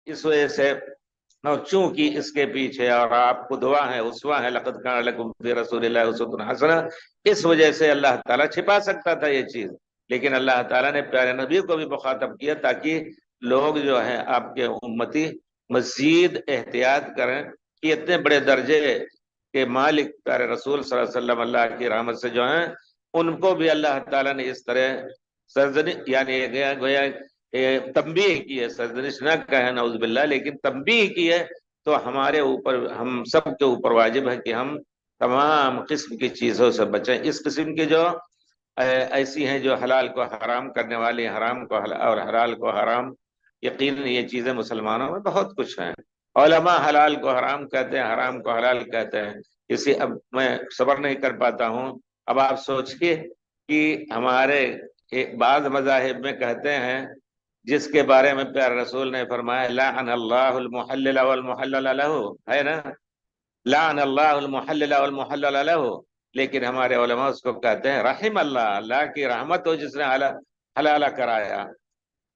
اس وجہ سے، اور چونکہ اس کے پیچھے اور آپ قدوہ ہیں، اسوہ ہیں، لقد کان لکم فی رسول اللہ اسوۃ حسنہ، اس وجہ سے اللہ تعالیٰ چھپا سکتا تھا یہ چیز، لیکن اللہ تعالیٰ نے پیارے نبی کو بھی مخاطب کیا تاکہ لوگ جو ہیں آپ کے امتی مزید احتیاط کریں کہ اتنے بڑے درجے کے مالک پیارے رسول صلی اللہ علیہ وسلم اللہ کی رحمت سے جو ہیں، ان کو بھی اللہ تعالیٰ نے اس طرح سرزنش، یعنی گویا تنبیہ کی ہے، سرزنش نہ کہیں نعوذ باللہ، لیکن تنبیہ کی ہے، تو ہمارے اوپر، ہم سب کے اوپر واجب ہے کہ ہم تمام قسم کی چیزوں سے بچیں۔ اس قسم کی جو ایسی ہیں جو حلال کو حرام کرنے والی، حرام کو اور حلال کو حرام، یقیناً یہ چیزیں مسلمانوں میں بہت کچھ ہیں۔ علماء حلال کو حرام کہتے ہیں، حرام کو حلال کہتے ہیں۔ اب میں صبر نہیں کر پاتا ہوں، اب آپ سوچئے کہ ہمارے بعض مذاہب میں کہتے ہیں، جس کے بارے میں پیارے رسول نے فرمایا لعن اللہ المحلل والمحلل لہ، ہے نا، لعن اللہ المحلل والمحلل لہ، لیکن ہمارے علماء اس کو کہتے ہیں رحم اللہ، اللہ کی رحمت ہو جس نے حلال کرایا۔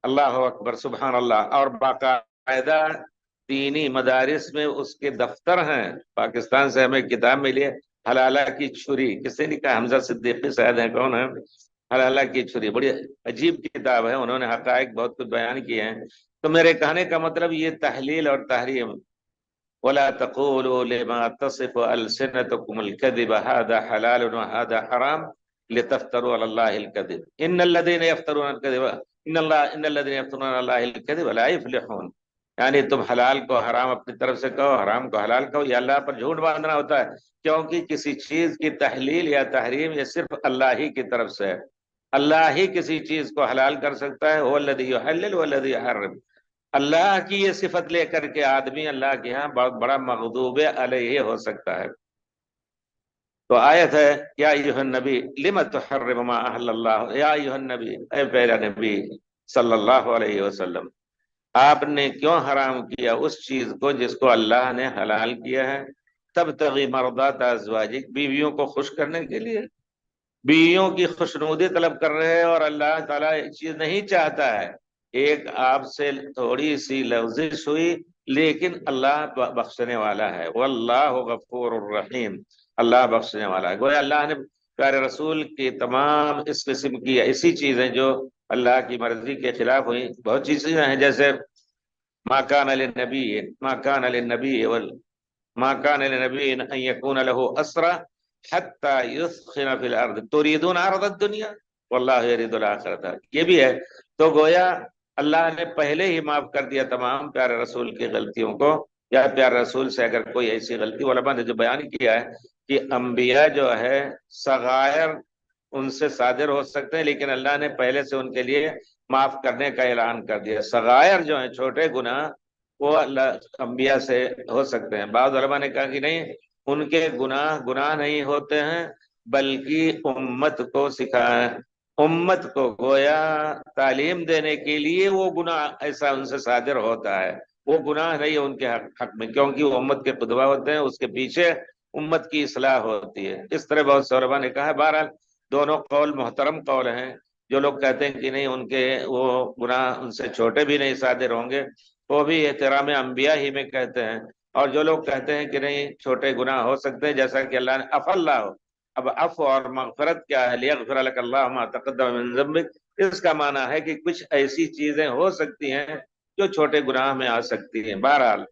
اللہ اکبر، سبحان اللہ۔ اور باقاعدہ دینی مدارس میں اس کے دفتر ہیں۔ پاکستان سے ہمیں کتاب ملی ہے، حلالہ کی چھری، کس نے لکھا؟ حمزہ صدیقی شاید ہیں، کون ہے؟ حلالہ کی چھری، بڑی عجیب کتاب ہے، انہوں نے حقائق بہت کچھ بیان کیے ہیں۔ تو میرے کہنے کا مطلب یہ تحلیل اور تحریم، وَلَا تَقُولُوا لِمَا تَصِفُ أَلْسِنَتُكُمُ الْكَذِبَ هَذَا حَلَالٌ وَهَذَا حَرَامٌ لِتَفْتَرُوا عَلَى اللَّهِ الْكَذِبَ إِنَّ الَّذِينَ يَفْتَرُونَ الْكَذِبَ إِنَّ الَّذِينَ يَفْتَرُونَ عَلَى اللَّهِ الْكَذِبَ لَا يُفْلِحُونَ۔ یعنی تم حلال کو حرام اپنی طرف سے کہو، حرام کو حلال کہو، یہ اللہ پر جھوٹ باندھنا ہوتا ہے، کیونکہ کسی چیز کی تحلیل یا تحریم یہ صرف اللہ ہی کی طرف سے ہے۔ اللہ ہی کسی چیز کو حلال کر سکتا ہے، هو الذي يحلل والذي يحرم۔ اللہ کی یہ صفت لے کر کے آدمی اللہ کے ہاں بہت بڑا مغضوب علیہ ہو سکتا ہے۔ تو آیت ہے یا ایھا النبی لم تحرم ما احل اللہ، یا ایھا النبی، اے پیارا نبی صلی اللہ علیہ وسلم، آپ نے کیوں حرام کیا اس چیز کو جس کو اللہ نے حلال کیا ہے؟ تبتغی مرضات ازواجک، بیویوں کو خوش کرنے کے لیے، بیویوں کی خوشنودی طلب کر رہے ہیں، اور اللہ تعالیٰ یہ چیز نہیں چاہتا ہے۔ ایک آپ سے تھوڑی سی لغزش ہوئی، لیکن اللہ بخشنے والا ہے، واللہ غفور الرحیم، اللہ بخشنے والا ہے۔ گویا اللہ نے پیارے رسول کی تمام اس قسم کی ایسی چیزیں جو اللہ کی مرضی کے خلاف ہوئی، بہت چیزیں ہیں، جیسے ما کان للنبی ما كان لنبي ان يكون له اسرى حتى يثخن في الارض تريدون عرض الدنيا والله يريد الاخرة، یہ بھی ہے۔ تو گویا اللہ نے پہلے ہی معاف کر دیا تمام پیارے رسول کی غلطیوں کو، یا پیارے رسول سے اگر کوئی ایسی غلطی، علماء نے جو بیان کیا ہے کہ انبیاء جو ہے صغائر ان سے صادر ہو سکتے ہیں، لیکن اللہ نے پہلے سے ان کے لیے معاف کرنے کا اعلان کر دیا۔ صغائر جو ہیں، چھوٹے گناہ، وہ اللہ انبیاء سے ہو سکتے ہیں۔ بعض علماء نے کہا کہ نہیں، ان کے گناہ نہیں ہوتے ہیں، بلکہ امت کو سکھائیں، امت کو گویا تعلیم دینے کے لیے وہ گناہ ایسا ان سے صادر ہوتا ہے، وہ گناہ نہیں ہے ان کے حق میں، کیونکہ وہ امت کے قدوہ ہوتے ہیں، اس کے پیچھے امت کی اصلاح ہوتی ہے۔ اس طرح بہت سے علماء نے کہا ہے۔ بہرحال دونوں قول محترم قول ہیں۔ جو لوگ کہتے ہیں کہ نہیں، ان کے وہ گناہ ان سے چھوٹے بھی نہیں صادر ہوں گے، وہ بھی احترام انبیاء ہی میں کہتے ہیں۔ اور جو لوگ کہتے ہیں کہ نہیں، چھوٹے گناہ ہو سکتے ہیں، جیسا کہ اللہ نے عفا اللہ ہو، اب عفو اور مغفرت کیا ہے؟ لیغفر لک اللہ ما تقدم من ذنبک، اس کا معنی ہے کہ کچھ ایسی چیزیں ہو سکتی ہیں جو چھوٹے گناہ میں آ سکتی ہیں۔ بہرحال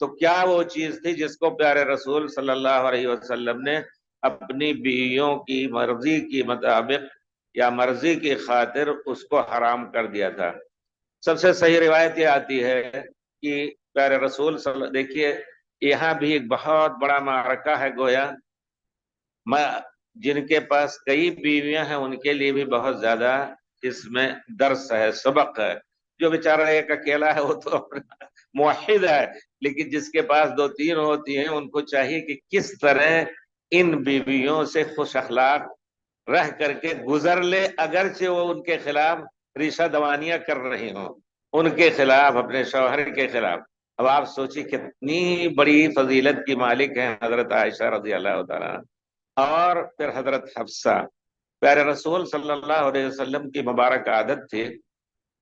تو کیا وہ چیز تھی جس کو پیارے رسول صلی اللہ علیہ وسلم نے اپنی بیویوں کی مرضی کے مطابق یا مرضی کی خاطر اس کو حرام کر دیا تھا؟ سب سے صحیح روایت یہ آتی ہے کہ پیارے رسول صلی اللہ، دیکھیے یہاں بھی ایک بہت بڑا معرکہ ہے، گویا جن کے پاس کئی بیویاں ہیں ان کے لیے بھی بہت زیادہ اس میں درس ہے، سبق ہے۔ جو بیچارہ ایک اکیلا ہے وہ تو موحد ہے، لیکن جس کے پاس دو تین ہوتی ہیں ان کو چاہیے کہ کس طرح ان بیویوں سے خوش اخلاق رہ کر کے گزر لے، اگرچہ وہ ان کے خلاف ریشہ دوانیاں کر رہی ہوں، ان کے خلاف، اپنے شوہر کے خلاف۔ اب آپ سوچیں کتنی بڑی فضیلت کی مالک ہیں حضرت عائشہ رضی اللہ تعالیٰ، اور پھر حضرت حفصہ۔ پیارے رسول صلی اللہ علیہ وسلم کی مبارک عادت تھی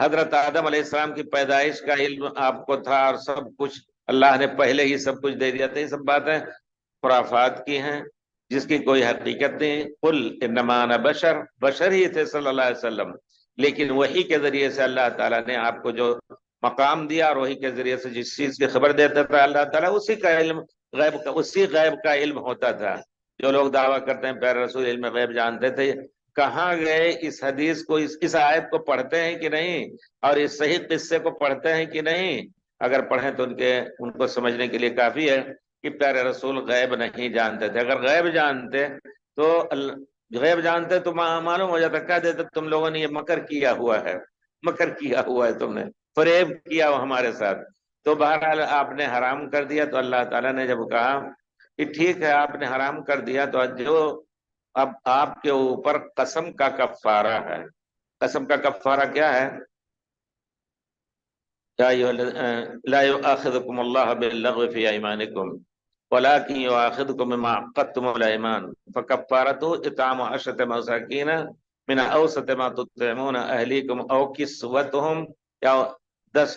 حضرت آدم علیہ السلام کی پیدائش کا علم آپ کو تھا اور سب کچھ اللہ نے پہلے ہی سب کچھ دے دیا تھا، یہ سب باتیں خرافات کی ہیں جس کی کوئی حقیقت نہیں۔ قل انما انا بشر، بشر ہی تھے صلی اللہ علیہ وسلم، لیکن وحی کے ذریعے سے اللہ تعالیٰ نے آپ کو جو مقام دیا اور وحی کے ذریعے سے جس چیز کی خبر دیتا تھا اللہ تعالیٰ، اسی کا علم غیب کا، اسی غیب کا علم ہوتا تھا۔ جو لوگ دعویٰ کرتے ہیں پیارے رسول علم غیب جانتے تھے، کہاں گئے؟ اس حدیث کو، اس آیت کو پڑھتے ہیں کہ نہیں؟ اور اس صحیح قصے کو پڑھتے ہیں کہ نہیں؟ اگر پڑھیں تو ان کو سمجھنے کے لیے کافی ہے کہ پیارے رسول غیب نہیں جانتے تھے۔ اگر غیب جانتے تو معلوم ہو جاتا، کہہ دیتے تم لوگوں نے یہ مکر کیا ہوا ہے، مکر کیا ہوا ہے، تم نے فریب کیا ہوا ہمارے ساتھ۔ تو بہرحال آپ نے حرام کر دیا، تو اللہ تعالیٰ نے جب کہا کہ ٹھیک ہے آپ نے حرام کر دیا، تو جو اب آپ کے اوپر قسم کا کفارہ ہے۔ قسم کا کفارہ کیا ہے؟ لا يؤاخذكم الله باللغو في ايمانكم ولكن يؤاخذكم بما عقدتم الايمان فكفارته اطعام 10 مساكين من اوسط ما تطعمون اهليكم او كسوتهم، یا 10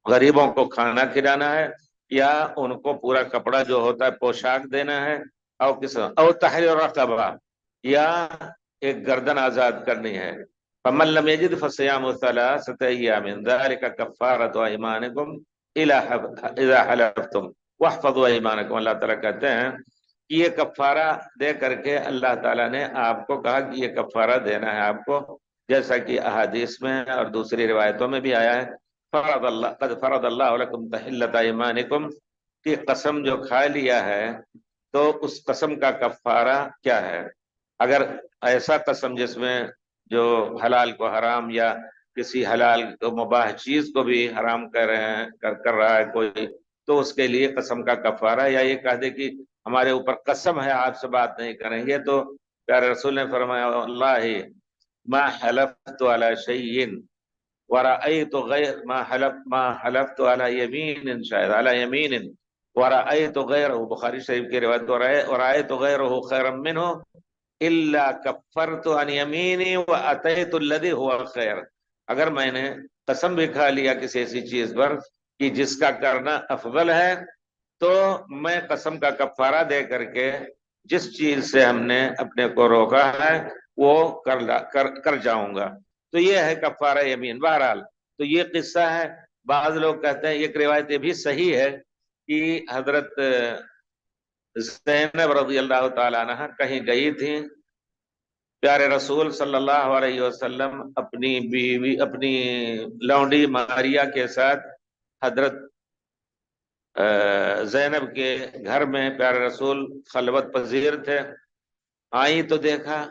غریبوں کو کھانا کھلانا ہے، یا ان کو پورا کپڑا جو ہوتا ہے پوشاک دینا ہے، او تحریر رقبہ، یا ایک گردن آزاد کرنی ہے۔ فمن لم يجد فصيام 3 أيام ذلك كفارة أيمانكم إذا حلفتم واحفظوا أيمانكم۔ اللہ تعالیٰ کہتے ہیں کہ یہ کفارہ دے کر کے اللہ تعالیٰ نے آپ کو کہا کہ یہ کفارہ دینا ہے آپ کو، جیسا کہ احادیث میں اور دوسری روایتوں میں بھی آیا ہے، قد فرض اللہ لکم تحلۃ ایمانکم، کہ قسم جو کھا لیا ہے تو اس قسم کا کفارہ کیا ہے۔ اگر ایسا قسم جس میں جو حلال کو حرام یا کسی حلال کو مباح چیز کو بھی حرام کر رہا ہے کوئی، تو اس کے لیے قسم کا کفارہ، یا یہ کہہ دے کہ ہمارے اوپر قسم ہے آپ سے بات نہیں کریں گے، تو پیارے رسول نے فرمایا اللہ ما حلفت علی شیء ورأیت غیر ما حلفت علی یمین، شاید علی یمین ورأیت غیرہ، بخاری شریف کی روایت، ورأیت غیرہ خیرا منہ الا کفرت عن یمینی واتیت الذی هو خیر۔ اگر میں نے قسم بھی کھا لیا کسی ایسی چیز پر کہ جس کا کرنا افضل ہے، تو میں قسم کا کفارہ دے کر کے جس چیز سے ہم نے اپنے کو روکا ہے وہ کر جاؤں گا۔ تو یہ ہے کفارہ یمین۔ بہرحال تو یہ قصہ ہے۔ بعض لوگ کہتے ہیں ایک روایت یہ بھی صحیح ہے کہ حضرت زینب رضی اللہ تعالیٰ عنہ کہیں گئی تھی، پیارے رسول صلی اللہ علیہ وسلم اپنی بیوی، اپنی لونڈی ماریا کے ساتھ حضرت زینب کے گھر میں پیارے رسول خلوت پذیر تھے۔ آئی تو دیکھا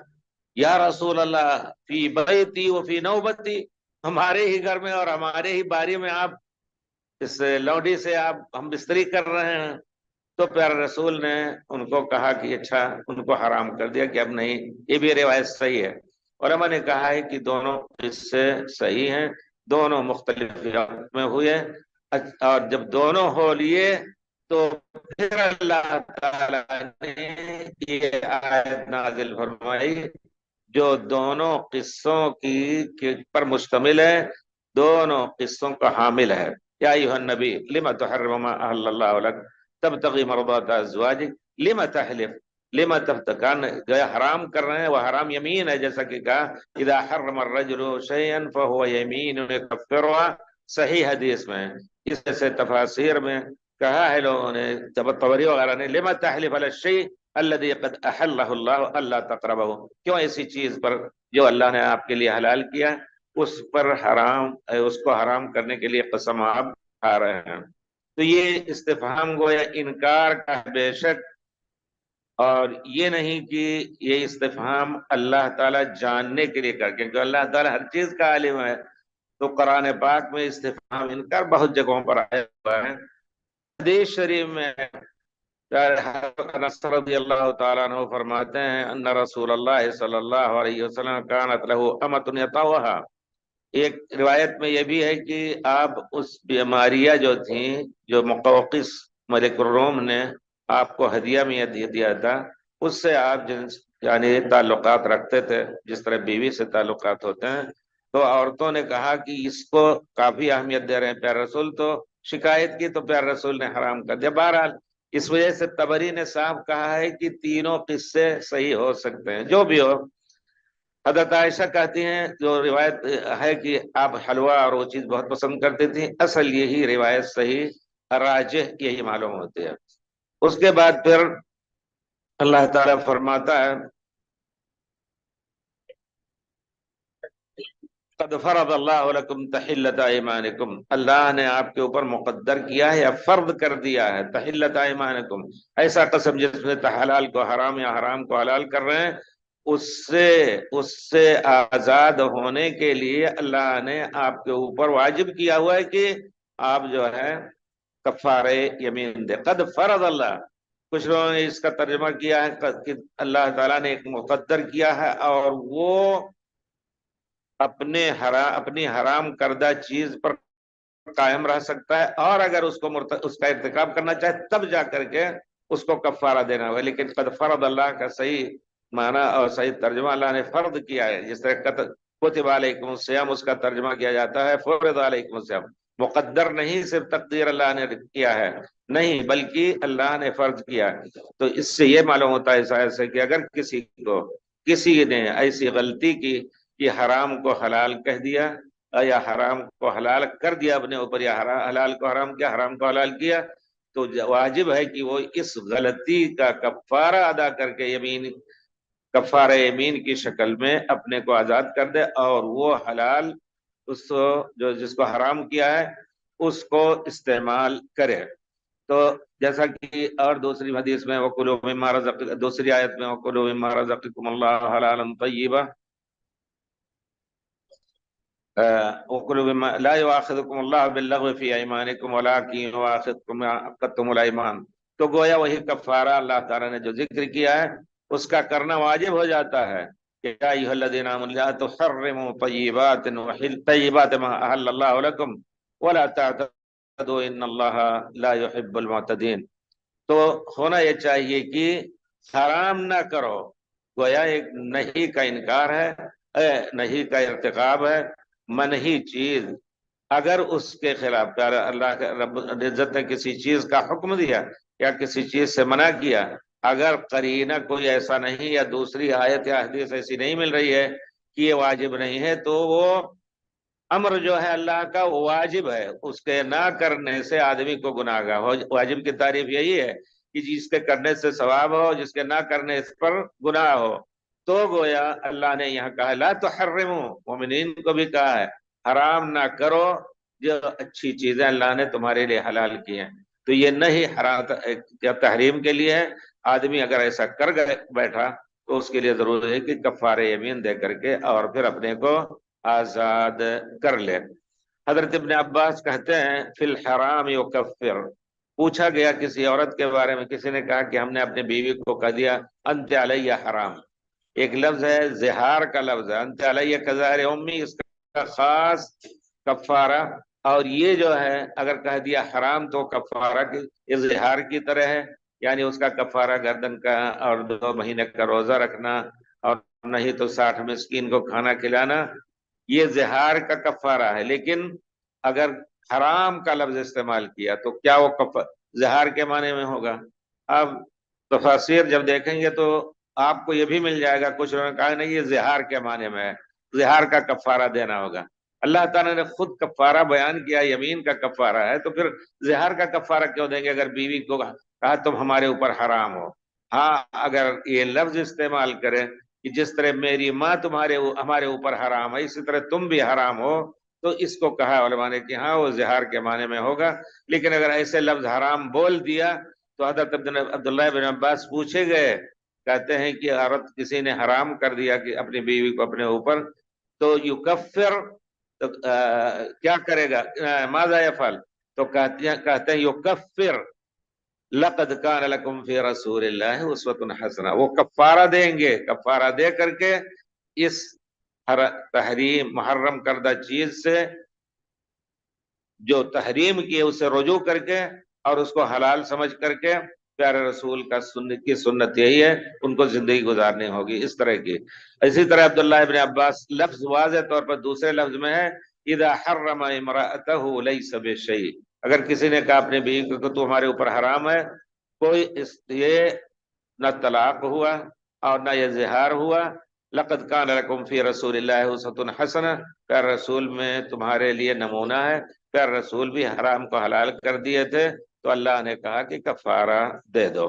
یا رسول اللہ فی بیتی و فی نوبتی، ہمارے ہی گھر میں اور ہمارے ہی باری میں آپ اس لونڈی سے ہم بستری کر رہے ہیں۔ تو پیارے رسول نے ان کو کہا کہ اچھا، ان کو حرام کر دیا کہ اب نہیں۔ یہ بھی روایت صحیح ہے۔ علماء نے کہا ہے کہ دونوں اس سے صحیح ہیں، دونوں مختلف میں ہوئے، اور جب دونوں ہو لیے تو پھر اللہ تعالیٰ نے یہ آیت نازل فرمائی جو دونوں قصوں کی پر مشتمل ہے، دونوں قصوں کا حامل ہے۔ یا ایھا النبی لم تحرم ما احل اللہ لک تبتغی مرضات ازواجک لم تحلف لم تفتکان، گیا حرام کر رہے ہیں، وہ حرام یمین ہے، جیسا کہ کہا اذا حرم الرجل شیئا فهو یمین یکفرها، صحیح حدیث میں۔ اس سے تفاسیر میں کہا ہے لوگوں نے، طبری وغیرہ نے، لم تحلف علی الشیء الذی قد احلہ اللہ الا تقربہ، کیوں ایسی چیز پر جو اللہ نے آپ کے لیے حلال کیا اس پر اس کو حرام کرنے کے لیے قسم آپ کھا رہے ہیں۔ تو یہ استفہام گویا انکار کا بے شک، اور یہ نہیں کہ یہ استفہام اللہ تعالیٰ جاننے کے لیے کر، کیونکہ اللہ تعالیٰ ہر چیز کا عالم ہے۔ تو قرآن پاک میں استفہام انکار بہت جگہوں پر آیا ہوا ہے۔ حدیث شریف میں انس رضی اللہ تعالیٰ عنہ فرماتے ہیں ان رسول اللہ صلی اللہ علیہ وسلم کانت لہ امۃ یطوھا، ایک روایت میں یہ بھی ہے کہ آپ اس بیماریہ جو تھیں، جو مقوقس ملک الروم نے آپ کو ہدیہ میں دیا تھا، اس سے آپ یعنی تعلقات رکھتے تھے، جس طرح بیوی سے تعلقات ہوتے ہیں، تو عورتوں نے کہا کہ اس کو کافی اہمیت دے رہے ہیں پیارے رسول، تو شکایت کی تو پیارے رسول نے حرام کر دیا۔ بہرحال اس وجہ سے طبری نے صاحب کہا ہے کہ تینوں قصے صحیح ہو سکتے ہیں، جو بھی ہو۔ حضرت عائشہ کہتی ہیں، جو روایت ہے کہ آپ حلوہ اور وہ چیز بہت پسند کرتی تھی، اصل یہی روایت صحیح راجح یہی معلوم ہوتی ہے۔ اس کے بعد پھر اللہ تعالیٰ فرماتا ہے قد فرض اللہ لکم تحلۃ ایمانکم، اللہ نے آپ کے اوپر مقدر کیا ہے یا فرض کر دیا ہے تحلۃ ایمانکم، ایسا قسم جس میں حلال کو حرام یا حرام کو حلال کر رہے ہیں، اس سے آزاد ہونے کے لیے اللہ نے آپ کے اوپر واجب کیا ہوا ہے کہ آپ جو ہے کفارہ یمین دے۔ قد فرض اللہ، کچھ لوگوں نے اس کا ترجمہ کیا ہے کہ اللہ تعالیٰ نے ایک مقدر کیا ہے اور وہ اپنی حرام کردہ چیز پر قائم رہ سکتا ہے، اور اگر اس کا ارتکاب کرنا چاہے تب جا کر کے اس کو کفارہ دینا ہوگا۔ لیکن قد فرض اللہ کا صحیح معنی اور صحیح ترجمہ اللہ نے فرض کیا ہے، جس طرح کتب علیکم الصیام اس کا ترجمہ کیا جاتا ہے فرض علیکم الصیام، مقدر نہیں صرف تقدیر اللہ نے کیا ہے، نہیں بلکہ اللہ نے فرض کیا ہے۔ تو اس سے یہ معلوم ہوتا ہے اس آیت سے کہ اگر کسی نے ایسی غلطی کی کہ حرام کو حلال کہہ دیا یا حرام کو حلال کر دیا اپنے اوپر، یا حلال کو حرام کیا حرام کو حلال کیا، تو واجب ہے کہ وہ اس غلطی کا کفارہ ادا کر کے کفارہ یمین کی شکل میں اپنے کو آزاد کر دے، اور وہ حلال جس کو حرام کیا ہے اس کو استعمال کرے۔ تو جیسا کہ اور دوسری حدیث میں دوسری آیت میں وَكُلُوا مِمَّا رَزَقَكُمُ اللَّهُ حَلَالًا طَيِّبًا وَكُلُوا مِمَّا لَا يُؤَاخِذُكُمُ اللَّهُ بِاللَّغْوِ فِي أَيْمَانِكُمْ وَلَٰكِنْ يُؤَاخِذُكُم بِمَا عَقَّدتُّمُ الْأَيْمَانَ۔ تو گویا وہی کفارہ اللہ تعالیٰ نے جو ذکر کیا ہے اس کا کرنا واجب ہو جاتا ہے کہ یا ایھا الذین آمنوا لا تحرموا طیبات ما احل اللہ لکم ولا تعتدوا ان اللہ لا يحب المعتدین۔ تو ہونا یہ چاہیے کہ حرام نہ کرو، گویا ایک نہی کا انکار ہے، نہی کا ارتکاب ہے، منہی چیز اگر اس کے خلاف اللہ کے رب العزت نے کسی چیز کا حکم دیا یا کسی چیز سے منع کیا، اگر قرینہ کوئی ایسا نہیں یا دوسری آیت یا حدیث ایسی نہیں مل رہی ہے کہ یہ واجب نہیں ہے، تو وہ امر جو ہے اللہ کا وہ واجب ہے، اس کے نہ کرنے سے آدمی کو گناہ گار ہو۔ واجب کی تعریف یہی ہے کہ جس کے کرنے سے ثواب ہو، جس کے نہ کرنے پر گناہ ہو۔ تو گویا اللہ نے یہاں کہا لا تحرموا، مومنین کو بھی کہا ہے حرام نہ کرو جو اچھی چیزیں اللہ نے تمہارے لیے حلال کی ہیں۔ تو یہ نہیں حرام یا تحریم کے لیے ہے، آدمی اگر ایسا کر بیٹھا تو اس کے لیے ضروری ہے کہ کفارہ یمین دے کر کے اور پھر اپنے کو آزاد کر لے۔ حضرت ابن عباس کہتے ہیں فی الحرام یکفر، پوچھا گیا کسی عورت کے بارے میں، کسی نے کہا کہ ہم نے اپنی بیوی کو کہہ دیا انت علی حرام، ایک لفظ ہے زہار کا لفظ ہے، انت علی کظہر امی، اس کا خاص کفارہ، اور یہ جو ہے اگر کہہ دیا حرام تو کفارہ کی اظہار کی طرح ہے، یعنی اس کا کفارہ گردن کا اور 2 مہینے کا روزہ رکھنا، اور نہیں تو 60 مسکین کو کھانا کھلانا، یہ زہار کا کفارہ ہے۔ لیکن اگر حرام کا لفظ استعمال کیا تو کیا وہ زہار کے معنی میں ہوگا؟ اب تفاسیر جب دیکھیں گے تو آپ کو یہ بھی مل جائے گا، کچھ لوگوں نے کہا نہیں یہ زہار کے معنی میں ہے، زہار کا کفارہ دینا ہوگا۔ اللہ تعالیٰ نے خود کفارہ بیان کیا، یمین کا کفارہ ہے، تو پھر زہار کا کفارہ کیوں دیں گے اگر بیوی کو کہا تم ہمارے اوپر حرام ہو؟ ہاں اگر یہ لفظ استعمال کریں کہ جس طرح میری ماں ہمارے اوپر حرام ہے اسی طرح تم بھی حرام ہو، تو اس کو کہا علماء نے کہ ہاں وہ زہار کے معنی میں ہوگا۔ لیکن اگر ایسے لفظ حرام بول دیا تو حضرت عبداللہ بن عباس پوچھے گئے، کہتے ہیں کہ عورت کسی نے حرام کر دیا کہ اپنی بیوی کو اپنے اوپر، تو یکفر، تو کیا کرے گا، ماذا یفعل؟ تو کہتے ہیں یکفر لقد کان لکم فی رسول اللہ اسوۃ حسنہ، وہ کفارہ دیں گے، کفارہ دے کر کے اس تحریم محرم کردہ چیز سے جو تحریم کی ہے اسے رجوع کر کے اور اس کو حلال سمجھ کر کے پیارے رسول کا سنت یہی ہے، ان کو زندگی گزارنی ہوگی اس طرح کی۔ اسی طرح عبداللہ ابن عباس، لفظ واضح طور پر دوسرے لفظ میں ہے اذا حرم امرأته ليس بشيء، اگر کسی نے کہا اپنے بیوی کو تو ہمارے اوپر حرام ہے، کوئی یہ نہ طلاق ہوا اور نہ یہ زہار ہوا، لقد کان لکم فی رسول اللہ اسوۃ حسنہ، پیارے رسول میں تمہارے لیے نمونہ ہے۔ پیارے رسول بھی حرام کو حلال کر دیے تھے، تو اللہ نے کہا کہ کفارہ دے دو۔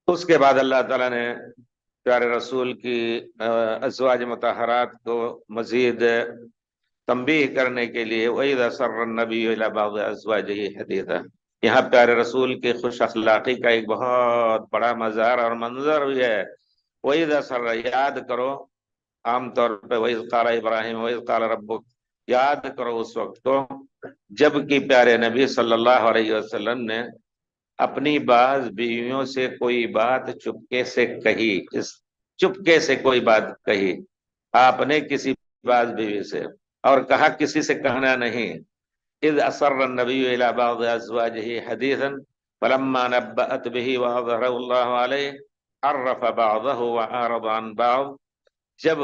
اس کے بعد اللہ تعالیٰ نے پیارے رسول کی ازواج مطہرات کو مزید تنبیہ کرنے کے لیے وَإِذَا سَرَّ النَّبِيُّ إِلَىٰ بَعْضِ أَزْوَاجِهِ حَدِيثًا، یہاں پیارے رسول کے خوش اخلاقی کا ایک بہت بڑا مظہر اور منظر بھی ہے۔ وَإِذَا سَرَّ، یاد کرو، عام طور پہ وَإِذْ قَالَ إِبْرَاهِيمُ وَإِذْ قَالَ رَبُّكَ، یاد کرو اس وقت کو جب کہ پیارے نبی صلی اللہ علیہ وسلم نے اپنی بعض بیویوں سے کوئی بات چپکے سے کہی، چپکے سے کوئی بات کہی آپ نے کسی بعض بیوی سے، اور کہا کسی سے کہنا نہیں۔ اذ اسر النبی الى بعض ازواجه حدیثا فلما نبأت به واظهره الله علیہ عرف بعضه وعارض عن بعض، جب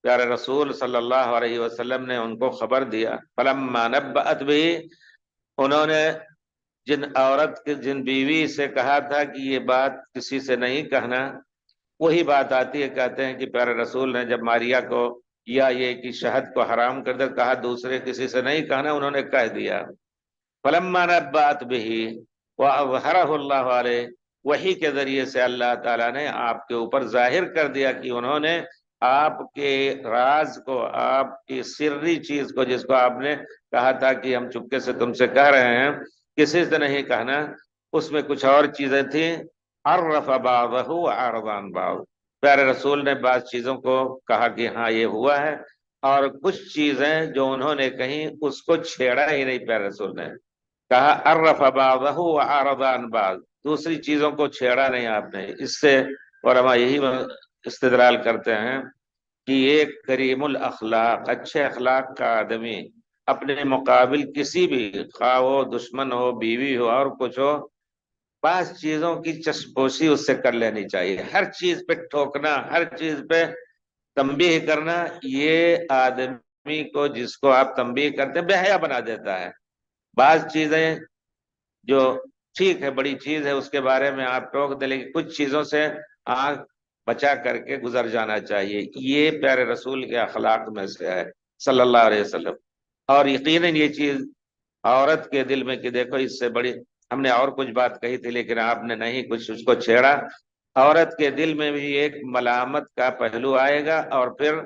پیارے رسول صلی اللہ علیہ وسلم نے ان کو خبر دیا، فلما نبأت به، انہوں نے جن بیوی سے کہا تھا کہ یہ بات کسی سے نہیں کہنا، وہی بات آتی ہے، کہتے ہیں کہ پیارے رسول نے جب ماریا کو یا یہ کہ شہد کو حرام کر دے، کہا دوسرے کسی سے نہیں کہنا، انہوں نے کہہ دیا۔ فلما نبأت به وأظهره اللہ علیہ، وحی کے ذریعے سے اللہ تعالیٰ نے آپ کے اوپر ظاہر کر دیا کہ انہوں نے آپ کے راز کو، آپ کی سری چیز کو، جس کو آپ نے کہا تھا کہ ہم چپکے سے تم سے کہہ رہے ہیں، کسی سے نہیں کہنا، اس میں کچھ اور چیزیں تھیں۔ عرف بعضہ وعرض عن بعض، پیارے رسول نے بعض چیزوں کو کہا کہ ہاں یہ ہوا ہے، اور کچھ چیزیں جو انہوں نے کہیں اس کو چھیڑا ہی نہیں، پیارے رسول نے کہا عرف بعضہ وعرض عن بعض، دوسری چیزوں کو چھیڑا نہیں آپ نے۔ اس سے علماء یہی استدلال کرتے ہیں کہ ایک کریم الاخلاق، اچھے اخلاق کا آدمی اپنے مقابل کسی بھی، خواہ ہو دشمن ہو، بیوی ہو، اور کچھ ہو، بعض چیزوں کی چشپوشی اس سے کر لینی چاہیے۔ ہر چیز پہ ٹھوکنا، ہر چیز پہ تنبیہ کرنا، یہ آدمی کو، جس کو آپ تنبیہ کرتے ہیں، بے حیا بنا دیتا ہے۔ بعض چیزیں جو ٹھیک ہے، بڑی چیز ہے، اس کے بارے میں آپ ٹوک دیں، لیکن کچھ چیزوں سے آنکھ بچا کر کے گزر جانا چاہیے۔ یہ پیارے رسول کے اخلاق میں سے ہے صلی اللہ علیہ وسلم۔ اور یقیناً یہ چیز عورت کے دل میں، کہ دیکھو اس سے بڑی، ہم نے اور کچھ بات کہی تھی لیکن آپ نے نہیں کچھ اس کو چھیڑا، عورت کے دل میں بھی ایک ملامت کا پہلو آئے گا، اور پھر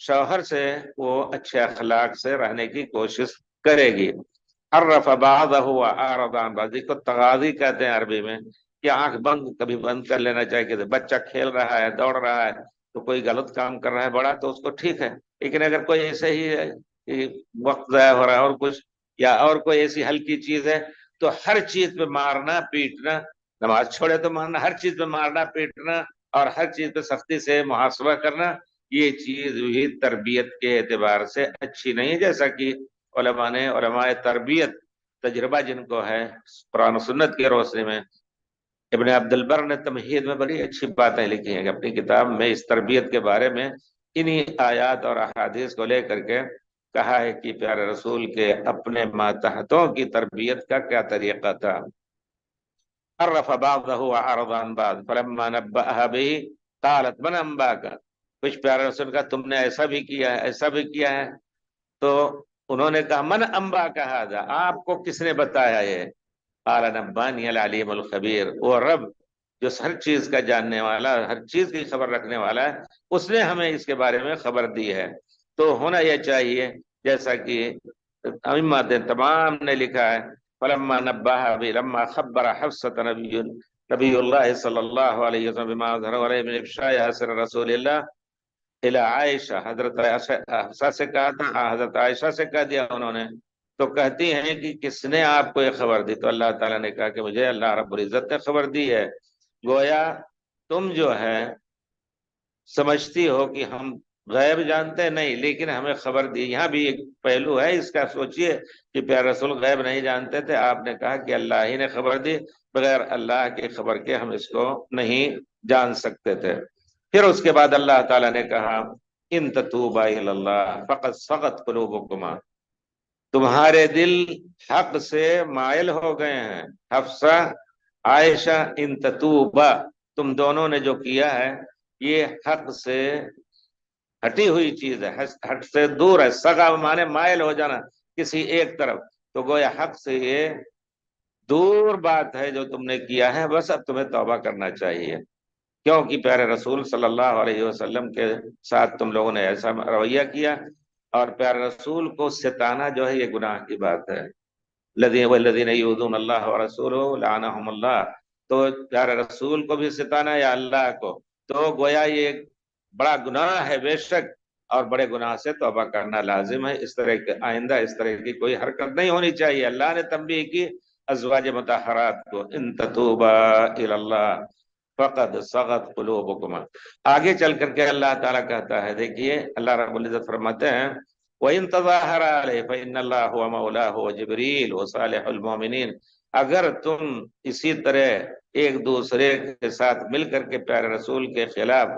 شوہر سے وہ اچھے اخلاق سے رہنے کی کوشش کرے گی۔ عرف بعضہ وعرض عن بعض، کو تغاضی کہتے ہیں عربی میں، کہ آنکھ کبھی بند کر لینا چاہیے، کہ بچہ کھیل رہا ہے، دوڑ رہا ہے، تو کوئی غلط کام کر رہا ہے بڑا، تو اس کو ٹھیک ہے، لیکن اگر کوئی ایسے ہی ہے کہ وقت ضائع ہو رہا ہے اور کچھ، یا اور کوئی ایسی ہلکی چیز ہے، تو ہر چیز پہ مارنا پیٹنا، نماز چھوڑے تو مارنا، ہر چیز پہ مارنا پیٹنا، اور ہر چیز پہ سختی سے محاسبہ کرنا، یہ چیز بھی تربیت کے اعتبار سے اچھی نہیں ہے۔ جیسا کہ علماء تربیت، تجربہ جن کو ہے قرآن و سنت کی روشنی میں، ابن عبد البر نے تمہید میں بڑی اچھی باتیں لکھی ہیں کہ اپنی کتاب میں اس تربیت کے بارے میں انہی آیات اور احادیث کو لے کر کے کہا ہے کہ پیارے رسول کے اپنے ماتحتوں کی تربیت کا کیا طریقہ تھا۔ عرف بعضه وعرض عن بعض فلما نبأها به قالت من انباك، کچھ پیارے رسول کا تم نے ایسا بھی کیا ہے، ایسا بھی کیا ہے، تو انہوں نے کہا من انبا کا ھذا، آپ کو کس نے بتایا یہ؟ قال نبانی العلیم الخبیر، وہ رب جو ہر چیز کا جاننے والا، ہر چیز کی خبر رکھنے والا ہے، اس نے ہمیں اس کے بارے میں خبر دی ہے۔ تو ہونا یہ چاہیے جیسا کہ ائمہ تمام نے لکھا ہے، فلما نباها لما خبر حفصة نبی اللہ صلی اللہ علیہ وسلم بما ظهر علیہ من افشاء سر رسول اللہ الى عائشہ، حضرت حفصہ سے کہا تھا، حضرت عائشہ سے کہہ دیا انہوں نے، تو کہتی ہیں کہ کس نے آپ کو یہ خبر دی؟ تو اللہ تعالیٰ نے کہا کہ مجھے اللہ رب العزت نے خبر دی ہے۔ گویا تم جو ہے سمجھتی ہو کہ ہم غیب جانتے ہیں نہیں، لیکن ہمیں خبر دی۔ یہاں بھی ایک پہلو ہے اس کا، سوچئے کہ پیارے رسول غیب نہیں جانتے تھے، آپ نے کہا کہ اللہ ہی نے خبر دی، بغیر اللہ کی خبر کے ہم اس کو نہیں جان سکتے تھے۔ پھر اس کے بعد اللہ تعالیٰ نے کہا ان تتوبا الی اللہ فقد صغت قلوبکما، تمہارے دل حق سے مائل ہو گئے ہیں۔ حفصہ، عائشہ، ان تتوبا، تم دونوں نے جو کیا ہے یہ حق سے ہٹی ہوئی چیز ہے، حق سے دور ہے۔ سگا مانے مائل ہو جانا کسی ایک طرف، تو گویا حق سے یہ دور بات ہے جو تم نے کیا ہے، بس اب تمہیں توبہ کرنا چاہیے، کیونکہ پیارے رسول صلی اللہ علیہ وسلم کے ساتھ تم لوگوں نے ایسا رویہ کیا، اور پیارے رسول کو ستانا جو ہے یہ گناہ کی بات ہے۔ والذین یؤذون اللہ ورسولہ لعنہم اللہ، تو پیارے رسول کو بھی ستانا یا اللہ کو، تو گویا یہ ایک بڑا گناہ ہے بے شک، اور بڑے گناہ سے توبہ کرنا لازم ہے۔ اس طرح کے آئندہ اس طرح کی کوئی حرکت نہیں ہونی چاہیے۔ اللہ نے تنبیہ کی ازواج مطہرات کو، ان تتوبا الی اللہ فقد صغت قلوبکما۔ آگے چل کر کے اللہ تعالیٰ کہتا ہے، دیکھیے اللہ رب العزت فرماتے ہیں وَإِن تَظَاهَرَ عَلَيْهِ فَإِنَّ اللَّهَ هُوَ مَوْلَاهُ وَجِبْرِيلُ وَصَالِحُ الْمُؤْمِنِينَ، اگر تم اسی طرح ایک دوسرے کے ساتھ مل کر کے پیارے رسول کے خلاف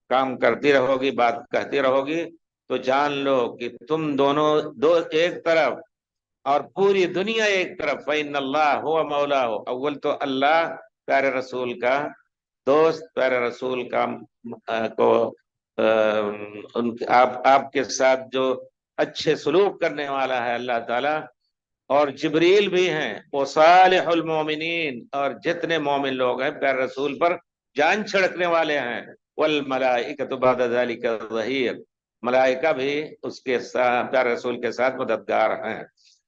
کام کرتی رہو گی، بات کہتی رہو گی، تو جان لو کہ تم دونوں دو ایک طرف اور پوری دنیا ایک طرف۔ فَإِنَّ اللَّهَ هُوَ مَوْلَاهُ، اول تو اللہ پیارے رسول کا دوست، پیارے رسول کا کو آپ کے ساتھ جو اچھے سلوک کرنے والا ہے اللہ تعالیٰ، اور جبریل بھی ہیں، وہ صالح المومنین، اور جتنے مومن لوگ ہیں پیارے رسول پر جان چھڑکنے والے ہیں، والملائکۃ بعد ذلک ظہیر، ملائکہ بھی اس کے ساتھ پیارے رسول کے ساتھ مددگار ہیں۔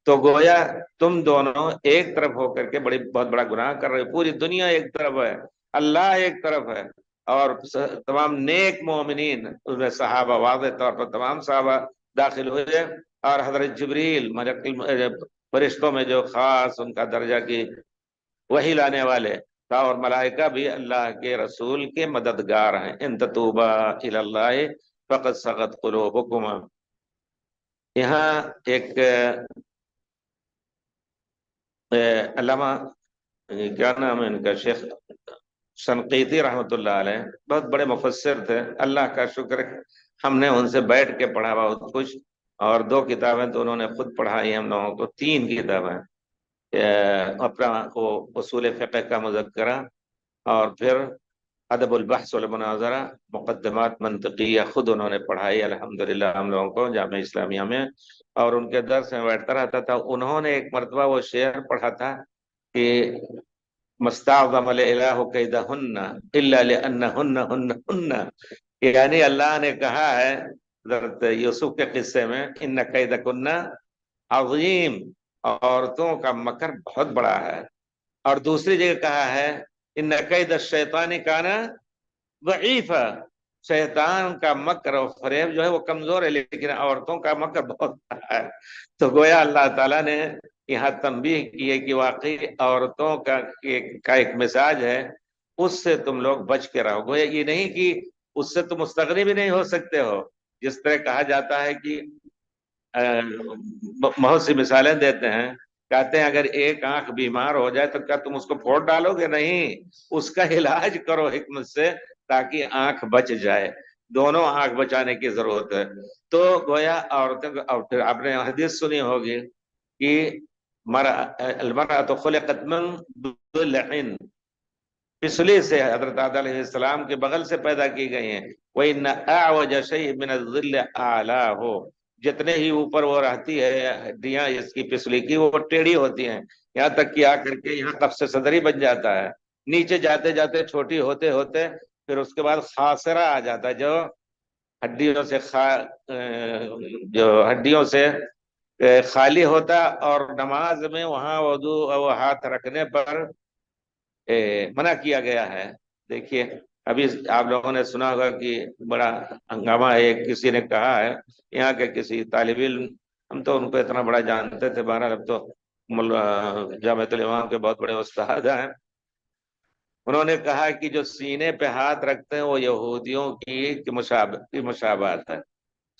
تو گویا تم دونوں ایک طرف ہو کر کے بہت بڑا گناہ کر رہے، پوری دنیا ایک طرف ہے، اللہ ایک طرف ہے، اور تمام نیک مومنین، اس میں صحابہ واضح طور پر تمام صحابہ داخل ہوئے، اور حضرت جبریل فرشتوں میں جو خاص ان کا درجہ کی وحی لانے والے تھا، اور ملائکہ بھی اللہ کے رسول کے مددگار ہیں۔ ان تتوبا الی اللہ فقد صغت قلوبکما۔ یہاں ایک علامہ کیا نام ہے ان کا، شیخ شنقیطی رحمۃ اللہ علیہ، بہت بڑے مفسر تھے، اللہ کا شکر ہم نے ان سے بیٹھ کے پڑھا بہت کچھ، اور 2 کتابیں تو انہوں نے خود پڑھائی ہم لوگوں کو، 3 کتابیں، اپنا وہ اصول فقہ کا مذکرہ، اور پھر ادب البحث والمناظرہ، مقدمات منطقیہ خود انہوں نے پڑھائی الحمدللہ ہم لوگوں کو جامعہ اسلامیہ میں، اور ان کے درس میں بیٹھتا رہتا تھا۔ انہوں نے ایک مرتبہ وہ شعر پڑھا تھا کہ مستعظم الالہ کیدہن الا لانہن ہن ہن، یعنی اللہ نے کہا ہے حضرت یوسف کے قصے میں ان کیدکن عظیم، عورتوں کا مکر بہت بڑا ہے، اور دوسری جگہ کہا ہے ان کید الشیطان کان ضعیفا، شیطان کا مکر اور فریب جو ہے وہ کمزور ہے، لیکن عورتوں کا مکر بہت بڑا ہے۔ تو گویا اللہ تعالیٰ نے یہاں تنبیہ کی ہے کہ واقعی عورتوں کا ایک مزاج ہے، اس سے تم لوگ بچ کے رہو۔ گویا یہ نہیں کہ اس سے تم مستغنی بھی نہیں ہو سکتے ہو، جس طرح کہا جاتا ہے کہ بہت سی مثالیں دیتے ہیں، کہتے ہیں اگر ایک آنکھ بیمار ہو جائے تو کیا تم اس کو پھوڑ ڈالو گے؟ نہیں، اس کا علاج کرو حکمت سے تاکہ آنکھ بچ جائے، دونوں آنکھ بچانے کی ضرورت ہے۔ تو گویا عورتوں کو، آپ نے حدیث سنی ہوگی کہ المرأۃ خلقت من ضلع، پسلی سے حضرت آدم علیہ السلام کے بغل سے پیدا کی گئی ہیں۔ وَإِنَّ أَعْوَجَ شَيْءٍ مِنَ الظِّلِّ أَعْلَاهُ، جتنے ہی اوپر وہ رہتی ہے ہڈیاں اس کی پسلی کی وہ ٹیڑھی ہوتی ہیں، یہاں تک کہ آ کر کے یہاں قفص صدری بن جاتا ہے، نیچے جاتے جاتے چھوٹی ہوتے ہوتے پھر اس کے بعد خاصرہ آ جاتا ہے، جو ہڈیوں سے خالی ہوتا، اور نماز میں وہاں وضو اور ہاتھ رکھنے پر منع کیا گیا ہے۔ دیکھیے ابھی آپ لوگوں نے سنا ہوگا کہ بڑا ہنگامہ ہے، کسی نے کہا ہے، یہاں کے کسی طالب علم، ہم تو ان کو اتنا بڑا جانتے تھے، بہرحال اب تو جامعۃ الامام کے بہت بڑے استاد ہیں، انہوں نے کہا کہ جو سینے پہ ہاتھ رکھتے ہیں وہ یہودیوں کی مشابہت ہے،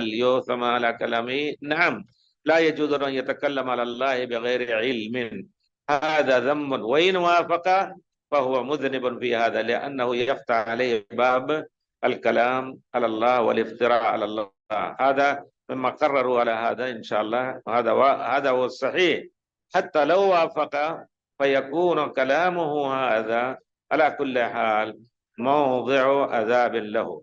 اليوم على كلامي نعم لا يجوز أن يتكلم على الله بغير علم، هذا ذنب وإن وافق فهو مذنب في هذا، لأنه يفتح عليه باب الكلام على الله والافتراء على الله. هذا مما قرروا على هذا إن شاء الله، هذا هو الصحيح. حتى لو وافق فيكون كلامه هذا على كل حال موضع عذاب له.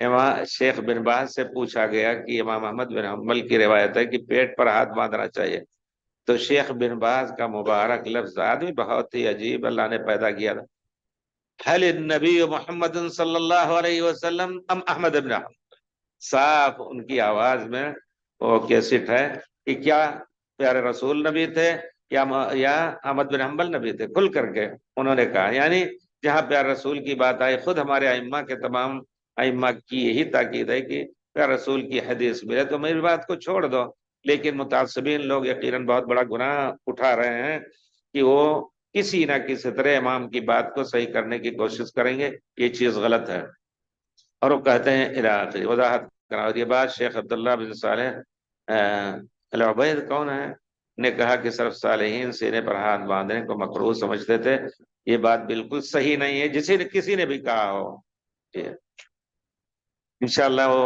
امام شیخ بن باز سے پوچھا گیا کہ امام احمد بن حنبل کی روایت ہے کہ پیٹ پر ہاتھ باندھنا چاہیے، تو شیخ بن باز کا مبارک لفظ، آدمی بہت ہی عجیب اللہ نے پیدا کیا تھا، حل النبی محمد صلی اللہ علیہ وسلم ام احمد بن حنبل، صاف ان کی آواز میں وہ کیسٹ ہے کہ کیا پیارے رسول نبی تھے یا احمد بن حنبل نبی تھے، کھل کر کے انہوں نے کہا، یعنی جہاں پیارے رسول کی بات آئی، خود ہمارے ائمہ کے تمام ائمہ کی یہی تاکید ہے کہ پیارے رسول کی حدیث ملے تو میری بات کو چھوڑ دو، لیکن متعصبین لوگ یقیناً بہت بڑا گناہ اٹھا رہے ہیں کہ وہ کسی نہ کسی طرح امام کی بات کو صحیح کرنے کی کوشش کریں گے، یہ چیز غلط ہے، اور وہ کہتے ہیں علاقی وضاحت کرا، اور یہ بات شیخ عبداللہ بن صالح العبید کون ہے نے کہا کہ صرف صالحین سینے پر ہاتھ باندھنے کو مکروہ سمجھتے تھے، یہ بات بالکل صحیح نہیں ہے، کسی نے بھی کہا ہو، انشاءاللہ وہ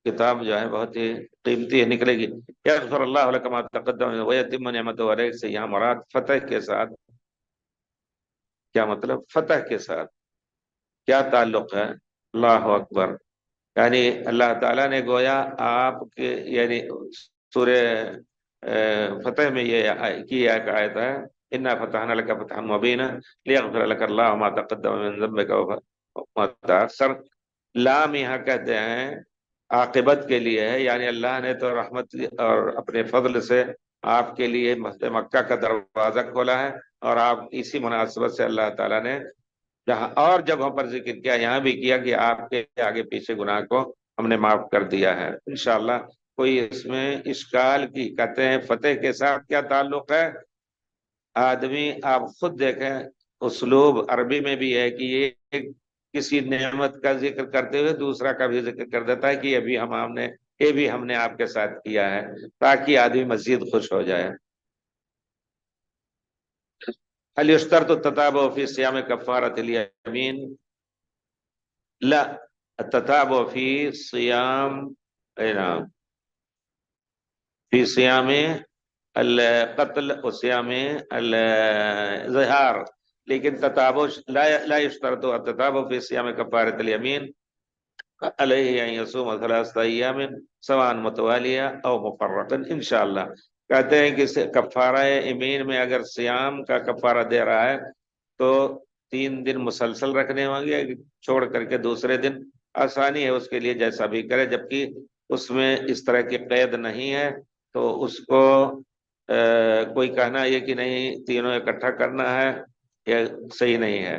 کتاب جو ہے بہت ہی قیمتی ہے، نکلے گی۔ یغفر اللہ لک ما تقدم ویتم نعمتہ علیک سے یہاں مراد فتح کے ساتھ کیا مطلب؟ فتح کے ساتھ کیا تعلق ہے؟ اللہ اکبر، یعنی اللہ تعالیٰ نے گویا آپ کے یعنی سورہ فتح میں یہ کی ایک آیت ہے، انا فتحنا لک فتحا مبینا لیغفر لک اللہ ما تقدم من ذنبک وما تأخر، لام یہاں کہتے ہیں عاقبت کے لیے ہے، یعنی اللہ نے تو رحمت اور اپنے فضل سے آپ کے لیے مسجد مکہ کا دروازہ کھولا ہے، اور آپ اسی مناسبت سے اللہ تعالیٰ نے جہاں اور جگہوں پر ذکر کیا، یہاں بھی کیا کہ آپ کے آگے پیچھے گناہ کو ہم نے معاف کر دیا ہے انشاءاللہ۔ کوئی اس میں اشکال کی کہتے ہیں فتح کے ساتھ کیا تعلق ہے؟ آدمی آپ خود دیکھیں اسلوب عربی میں بھی ہے کہ یہ کسی نعمت کا ذکر کرتے ہوئے دوسرا کا بھی ذکر کر دیتا ہے کہ یہ بھی ہم نے آپ کے ساتھ کیا ہے، تاکہ آدمی مزید خوش ہو جائے۔ هل يشترط التتابع في صيام كفارة اليمين؟ لا، التتابع في صيام نعم في صيام القتل وصيام الظهار، لیکن تتابع لا يشترط التتابع في صيام كفارة اليمين، علیہ ان یصوم ثلاثة ایام سواء متوالیہ او مفرقا انشاءاللہ، کہتے ہیں کہ کفارہ یمین میں اگر سیام کا کفارہ دے رہا ہے تو 3 دن مسلسل رکھنے ہوں گے، چھوڑ کر کے دوسرے دن آسانی ہے اس کے لیے جیسا بھی کرے، جبکہ اس میں اس طرح کی قید نہیں ہے، تو اس کو کوئی کہنا یہ کہ نہیں تینوں اکٹھا کرنا ہے یہ صحیح نہیں ہے۔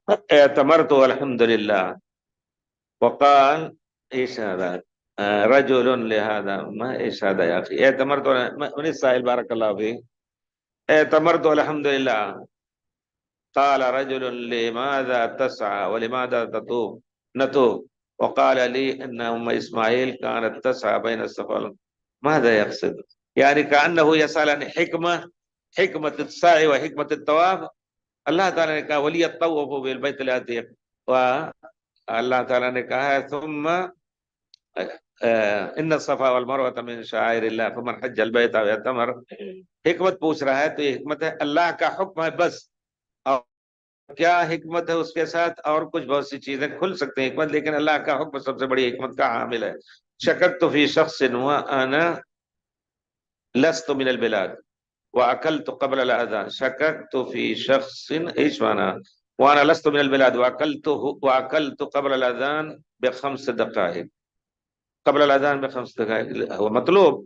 اعتمرت الحمد للہ، وقال ايش هذا رجل لهذا، ما ايش هذا يا اخي، اعتمرت من السائل بارك الله فيك، اعتمرت الحمد لله، قال رجل لماذا تسعى ولماذا تطوف نتوب، وقال لي ان ام اسماعيل كانت تسعى بين الصفا والمروة، ماذا يقصد؟ يعني كأنه يسأل عن حكمة السعي وحكمة الطواف، اللہ تعالیٰ نے کہا وَلْيَطَّوَّفُوا بِالْبَيْتِ الْعَتِيقِ، اللہ تعالیٰ نے کہا ہے ثم ان الصفا والمروة من شعائر اللہ فمن حج البیت او اعتمر، حکمت پوچھ رہا ہے تو یہ حکمت ہے، اللہ کا حکم ہے بس، اور کیا حکمت ہے اس کے ساتھ اور کچھ بہت سی چیزیں کھل سکتے ہیں حکمت، لیکن اللہ کا حکم سب سے بڑی حکمت کا حامل ہے۔ شککت فی شخص وانا لست من البلاد واكلت قبل الاذان، شککت فی شخص ايش معنى وانا لست من البلاد واكلت قبل الاذان ب5 دقائق، قبل الاذان ب5 دقائق هو مطلوب،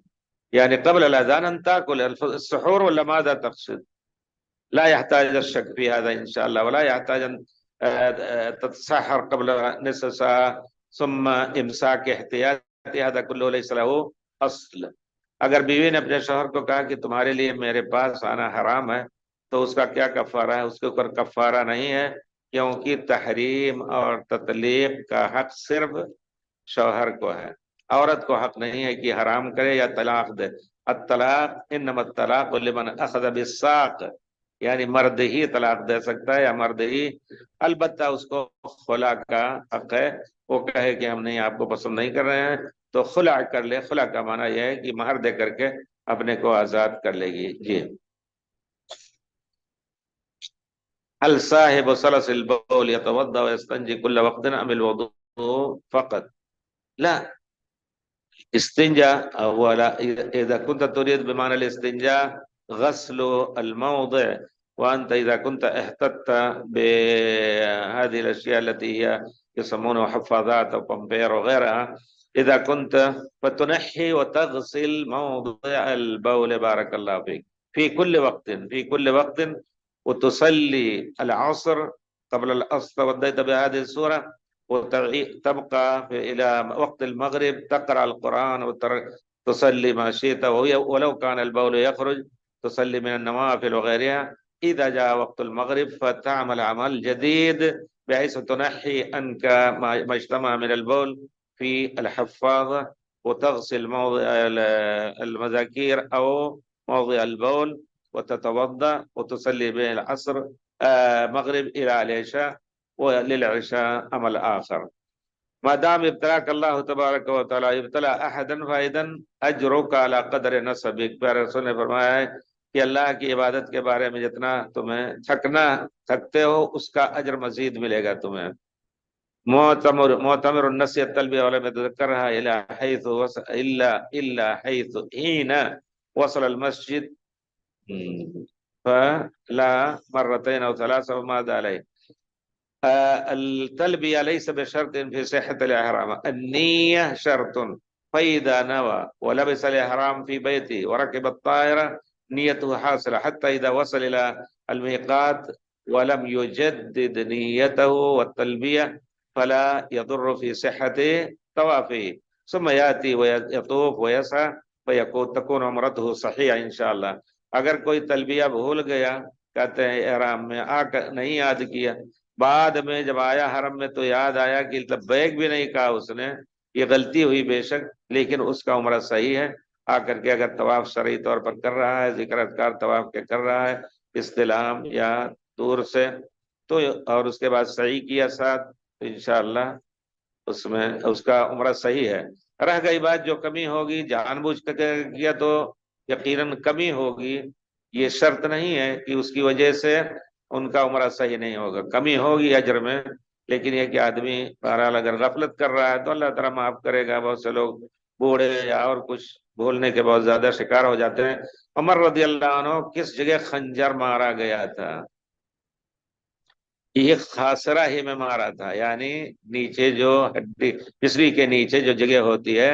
يعني قبل الاذان ان تاكل السحور، ولا ماذا تقصد؟ لا يحتاج الشك في هذا ان شاء الله، ولا يحتاج ان تتسحر قبل نصف ساعه ثم امساك احتياطي، هذا كله ليس له اصل۔ اگر بیوی نے اپنے شوہر کو کہا کہ تمہارے لیے میرے پاس آنا حرام ہے تو اس کا کیا کفارہ ہے؟ اس کے اوپر کفارہ نہیں ہے، کیونکہ تحریم اور تطلیق کا حق صرف شوہر کو ہے، عورت کو حق نہیں ہے کہ حرام کرے یا طلاق دے، الطلاق انما الطلاق لمن اخذ بالساق، یعنی مرد ہی طلاق دے سکتا ہے یا مرد ہی، البتہ اس کو خلا کا حق ہے، وہ کہے کہ ہم نہیں آپ کو پسند نہیں کر رہے ہیں تو خلا کر لے، خلا کا معنی یہ ہے کہ مہر دے کر کے اپنے کو آزاد کر لے گی۔ جی هل صاحب سلس البول يتوضأ ويستنجي كل وقت أم الوضوء فقط؟ لا، استنجا هو لا، إذا كنت تريد بمعنى الاستنجاء غسل الموضع، وأنت إذا كنت احتطت بهذه الأشياء التي هي يسمونها حفاضات أو بامبير وغيرها، إذا كنت فتنحي وتغسل موضع البول، بارك الله فيك، في كل وقت، في كل وقت، وتصلي العصر قبل العصر توضيت بهذه السورة، وتبقى إلى وقت المغرب تقرأ القرآن وتصلي ما شئت، ولو كان البول يخرج تصلي من النوافل وغيرها. إذا جاء وقت المغرب فتعمل عمل جديد بحيث تنحي عنك ما اجتمع من البول في الحفاظة، وتغسل موضع المذاكير أو موضع البول، وتتوضأ وتصلي به العصر، مغرب إلى العشاء، وللعشاء عمل آخر. ما دام ابتلاك اللہ تبارک و تعالی ابتلا احدا فاذا اجرک علی قدر نسبک، پیارے رسول نے فرمایا ہے کہ اللہ کی عبادت کے بارے میں جتنا تمہیں تھکتے ہو اس کا اجر مزید ملے گا تمہیں. معتمر النسی التلبیہ ولم يتذكرها الى حيث وصل الا حيث حين وصل المسجد فلا مرتين او ثلاثه وماذا عليه. التلبية ليس بشرط في صحة الإحرام، النية شرط، فإذا نوى ولبس الإحرام في بيته وركب الطائرة نيته حاصلة حتى إذا وصل إلى الميقات ولم يجدد نيته والتلبية فلا يضر في صحة طوافه، ثم يأتي ويطوف ويسعى تكون عمرته صحيحة إن شاء الله. اگر کوئی تلبیہ بھول گیا، کہتے ہیں احرام میں نہیں یاد کیا، بعد میں جب آیا حرم میں تو یاد آیا کہ لبیک بھی نہیں کہا اس نے، یہ غلطی ہوئی بے شک، لیکن اس کا عمرہ صحیح ہے. آ کر کے اگر طواف شرعی طور پر کر رہا ہے، ذکر اذکار طواف کے کر رہا ہے استلام یا دور سے، تو اور اس کے بعد صحیح کیا ساتھ، تو انشاءاللہ اس میں اس کا عمرہ صحیح ہے. رہ گئی بات جو کمی ہوگی جان بوجھ کر کیا تو یقیناً کمی ہوگی، یہ شرط نہیں ہے کہ اس کی وجہ سے ان کا عمرہ صحیح نہیں ہوگا، کمی ہوگی اجر میں، لیکن یہ کہ آدمی بہرحال اگر غفلت کر رہا ہے تو اللہ تعالیٰ معاف کرے گا. بہت سے لوگ بوڑھے یا اور کچھ بھولنے کے بہت زیادہ شکار ہو جاتے ہیں. عمر رضی اللہ عنہ کس جگہ خنجر مارا گیا تھا؟ یہ خاصرہ ہی میں مارا تھا، یعنی نیچے جو ہڈی پسری کے نیچے جو جگہ ہوتی ہے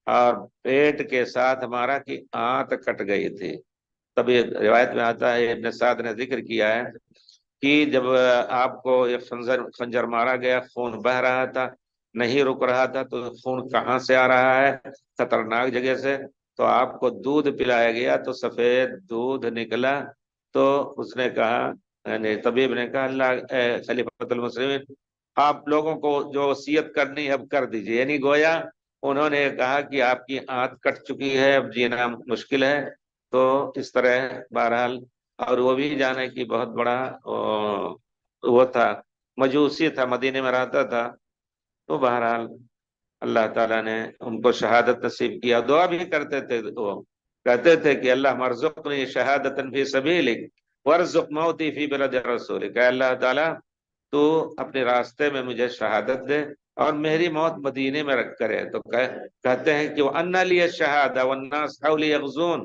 اور پیٹ کے ساتھ ہمارا کی آنت کٹ گئی تھی. تب یہ روایت میں آتا ہے، ابن سعد نے ذکر کیا ہے کہ جب آپ کو یہ خنجر مارا گیا، خون بہ رہا تھا، نہیں رک رہا تھا، تو خون کہاں سے آ رہا ہے؟ خطرناک جگہ سے. تو آپ کو دودھ پلایا گیا تو سفید دودھ نکلا، تو اس نے کہا، یعنی طبیب نے کہا، اللہ خلیفۃ المسلمین آپ لوگوں کو جو وصیت کرنی اب کر دیجئے، یعنی گویا انہوں نے کہا کہ آپ کی آنت کٹ چکی ہے، اب جینا مشکل ہے. تو اس طرح بہرحال، اور وہ بھی جانے کی بہت بڑا وہ تھا، مجوسی تھا، مدینے میں رہتا تھا. تو بہرحال اللہ تعالیٰ نے ان کو شہادت نصیب کیا. دعا بھی کرتے تھے، وہ کہتے تھے کہ اللہ مرزقنی شہادتن فی سبیلک ورزق موتی فی بلد رسولک، کہ اللہ تعالیٰ تو اپنے راستے میں مجھے شہادت دے اور میری موت مدینے میں رکھ کرے. تو کہتے ہیں کہ وَأَنَّ لِيَ الشَّهَادَةَ وَالنَّاسُ حَوْلِي يَغْزُونَ،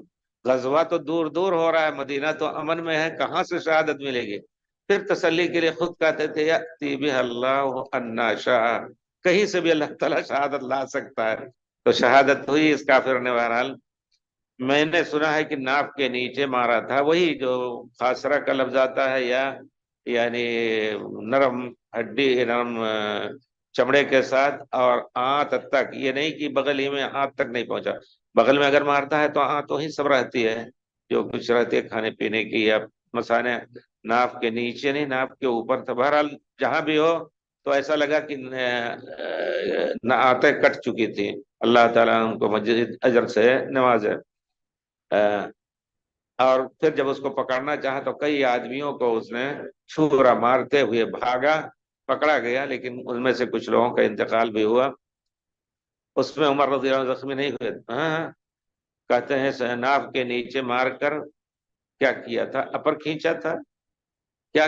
غزوہ تو دور دور ہو رہا ہے، مدینہ تو امن میں ہے، کہاں سے شہادت ملے گی؟ پھر تسلی کے لیے خود کہتے تھے یأتی بها اللہ انا شاء، کہیں سے بھی اللہ تعالیٰ شہادت لا سکتا ہے. تو شہادت ہوئی اس کافر نے. بہرحال میں نے سنا ہے کہ ناف کے نیچے مارا تھا، وہی جو خاصرہ کا لفظ آتا ہے، یا یعنی نرم ہڈی، نرم چمڑے کے ساتھ، اور آنت تک، یہ نہیں کہ بغل ہی میں آنت تک نہیں پہنچا. بغل میں اگر مارتا ہے تو آنت وہی سب رہتی ہے جو کچھ رہتی ہے کھانے پینے کی، یا مسانے ناف کے نیچے نہیں، ناف کے اوپر تھا. بہرحال جہاں بھی ہو تو ایسا لگا کہ آنتیں کٹ چکی تھی. اللہ تعالیٰ ان کو مزید اجر سے نوازے. اور پھر جب اس کو پکڑنا چاہا تو کئی آدمیوں کو اس نے چھورا مارتے ہوئے بھاگا، پکڑا گیا، لیکن ان میں سے کچھ لوگوں کا انتقال بھی ہوا. اس میں عمر رضی اللہ عنہ زخمی نہیں ہوئے. ہاں، کہتے ہیں ناف کے نیچے مار کر کیا کیا تھا؟ اپر کھینچا تھا. کیا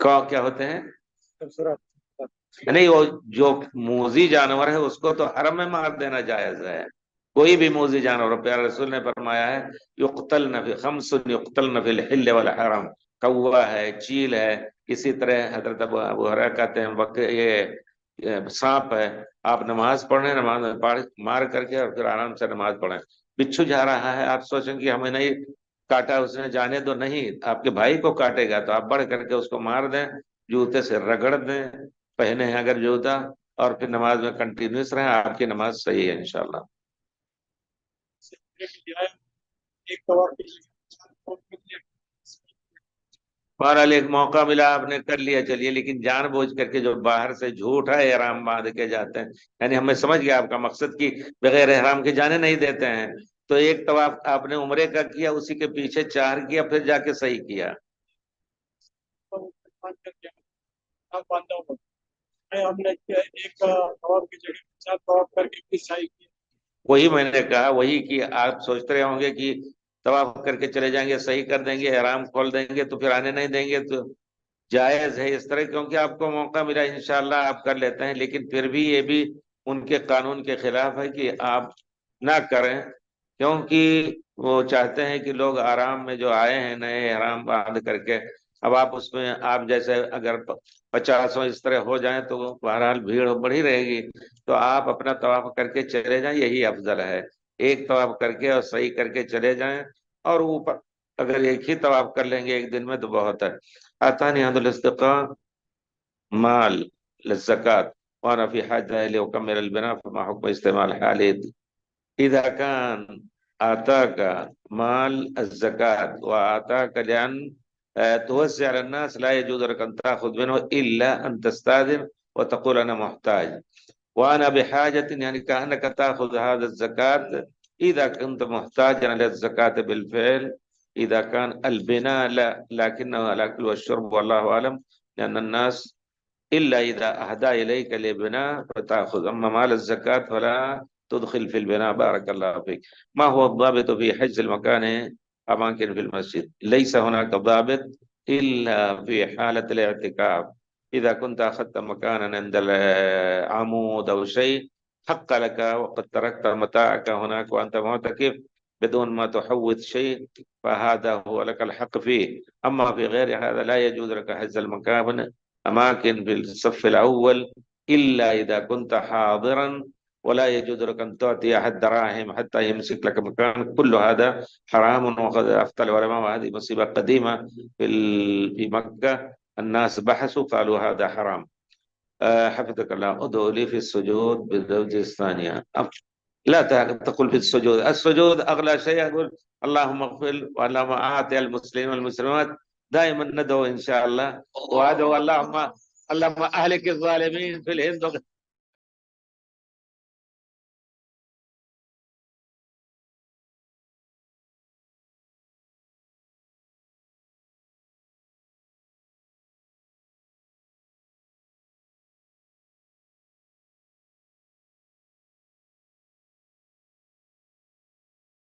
کیا ہوتے ہیں؟ نہیں، وہ جو موذی جانور ہے اس کو تو حرم میں مار دینا جائز ہے. کوئی بھی موذی جانور، پیارے رسول نے فرمایا ہے یقتلن فی خمس یقتلن فی الحل والحرم. کوا ہے، چیل ہے، اسی طرح حضرت ابو ہریرہ کہتے ہیں یہ سانپ ہے. آپ نماز پڑھیں، نماز مار کر کے اور پھر آرام سے نماز پڑھیں. بچھو جا رہا ہے، آپ سوچیں کہ ہمیں نہیں کاٹا اس نے، جانے دو. نہیں، آپ کے بھائی کو کاٹے گا تو آپ بڑھ کر کے اس کو مار دیں، جوتے سے رگڑ دیں، پہنے ہیں اگر جوتا، اور پھر نماز میں کنٹینیوس رہیں. آپ کی نماز صحیح ہے انشاءاللہ. بہرحال ایک موقع ملا، آپ نے کر لیا چلیے، لیکن جان بوجھ کر کے جو باہر سے جھوٹ ہے احرام باندھ کے جاتے ہیں، یعنی ہمیں سمجھ گیا آپ کا مقصد کی بغیر احرام کے جانے نہیں دیتے ہیں. تو ایک طواف آپ نے عمرے کا کیا، اسی کے پیچھے 4 کیا، پھر جا کے صحیح کیا. وہی میں نے کہا، وہی کہ آپ سوچتے رہے ہوں گے کہ طواف کر کے چلے جائیں گے، صحیح کر دیں گے، احرام کھول دیں گے تو پھر آنے نہیں دیں گے. تو جائز ہے اس طرح، کیونکہ آپ کو موقع ملا انشاءاللہ آپ کر لیتے ہیں. لیکن پھر بھی یہ بھی ان کے قانون کے خلاف ہے کہ آپ نہ کریں، کیونکہ وہ چاہتے ہیں کہ لوگ آرام میں جو آئے ہیں نئے احرام باندھ کر کے، اب آپ اس میں آپ جیسے اگر 50 اس طرح ہو جائیں تو بہرحال بھیڑ بڑھی رہے گی. تو آپ اپنا طواف کر کے چلے جائیں، یہی افضل ہے. ایک طواف کر کے اور صحیح کر کے چلے جائیں، اور اوپر اگر ایک ہی طواف کر لیں گے ایک دن میں تو بہت ہے. آتانی عبد الاستقاء مال للزکاة وانا في حاجة لأكمل البناء فما حكم استعمال حالي إذا كان آتاك مال الزكاة وآتاك لأن توزع على الناس، لا يجوز لك أن تأخذ منه إلا أن تستأذن وتقول أنا محتاج وأنا بحاجة، يعني كأنك تأخذ هذا الزكاة إذا كنت محتاجا إلى الزكاة بالفعل. إذا كان البناء لا، لكنه الأكل والشرب والله أعلم، لأن الناس إلا إذا أهدى إليك لبناء فتأخذ، أما مال الزكاة فلا تدخل في البناء. بارك الله فيك. ما هو الضابط في حجز المكان أماكن في المسجد؟ ليس هناك ضابط إلا في حالة الاعتكاف. إذا كنت أخذت مكانا عند العمود أو شيء حق لك، وقد تركت متاعك هناك وأنت معتكف بدون ما تحوث شيء، فهذا هو لك الحق فيه. أما في غير هذا لا يجوز لك حجز المكان أماكن في الصف الأول إلا إذا كنت حاضرا، ولا يجوز لك أن تعطي أحد دراهم حتى يمسك لك مكان. كل هذا حرام، وقد أفتى العلماء، وهذه مصيبة قديمة في مكة. الناس بحثوا قالوا هذا حرام. حفظك الله. ادعو لي في السجود بالزوجة الثانية. لا تقول في السجود، السجود أغلى شيء. أقول اللهم اغفر اللهم أعطي المسلمين والمسلمات. دائما ندعو إن شاء الله، وأدعو اللهم أهلك الظالمين في الهند